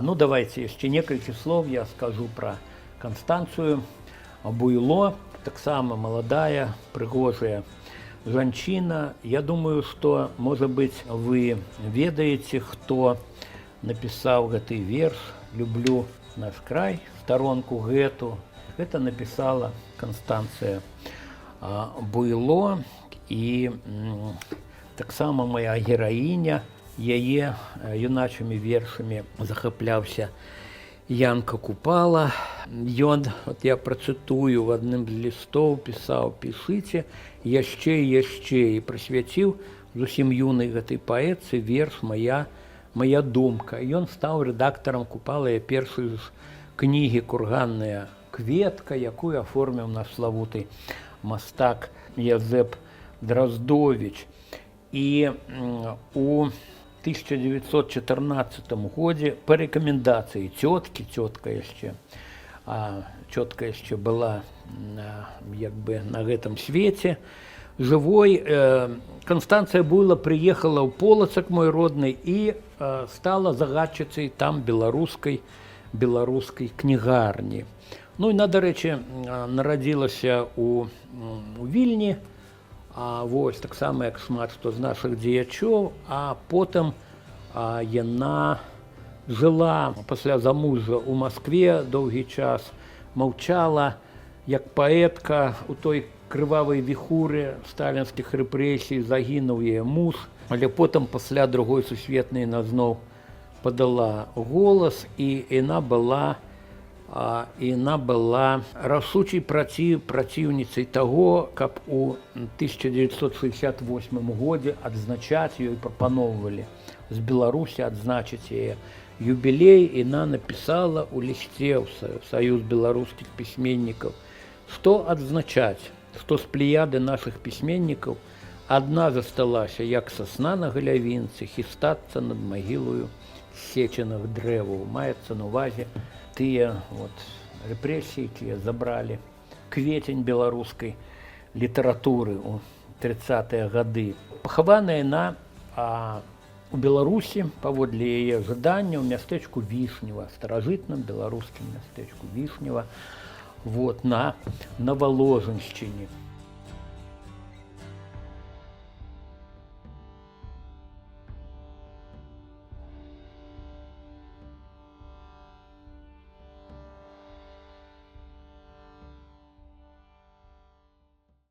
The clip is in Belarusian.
Ну, давайте яшчэ некалькі слоў я скажу пра Канстанцыю Буйло, таксама маладая, прыгожая жанчына. Я думаю, што, можа быць, вы ведаеце, хто напісаў гэты верш «Люблю наш край», старонку гэту. Гэта напісала Канстанцыя Буйло, і таксама моя гераіня, яе юначымі вершамі захапляўся Янка Купала. Ён, от я працытую, в адным з лістоў пісаў: «Пішыце яшчэ і яшчэ», і прысвяціў зусім юнай гэтай паэтцы верш «Моя думка». Ён стаў рэдактарам Купала першай ж кнігі «Курганная кветка», якую аформіў наш славуты мастак Язэп Драздовіч. І у 1914 годзе па рэкамендацыі цёткі, цётка яшчэ была як бы на гэтым свеце жывой, Канстанцыя Буйло прыехала ў Полацак, мой родны, і стала загадчыцай там беларускай кнігарні. Ну і на, дарэчы, нарадзілася у Вільні, вось таксама як шмат што з нашых дзеячоў, а потым яна жыла пасля замужжа ў Маскве доўгі час, маўчала як паэтка у той крывавай віхуры сталінскіх рэпрэсій, загінуў яе муж, але потым пасля другой сусветнай назноў падала голас, і яна была рашучай праціўніцай таго, каб у 1968 годзе адзначаць, ёй прапаноўвалі з Беларусі адзначыць яе юбілей. Яна напісала ў лісце ў Саюз беларускіх пісьменнікаў, што адзначаць, што з плеяды нашых пісьменнікаў адна засталася, як сасна на галявінцы, хістацца над магілою сечаных дрэваў. Маецца на ўвазе тыя рэпрэсіі, якія забралі кветень беларускай літаратуры ў 30-е гады. Пахаваная яна у Беларусі, паводле яе жадання, ў мястэчку Вішнева, старажытным беларускім мястэчку Вішнева, на Валожыншчыне.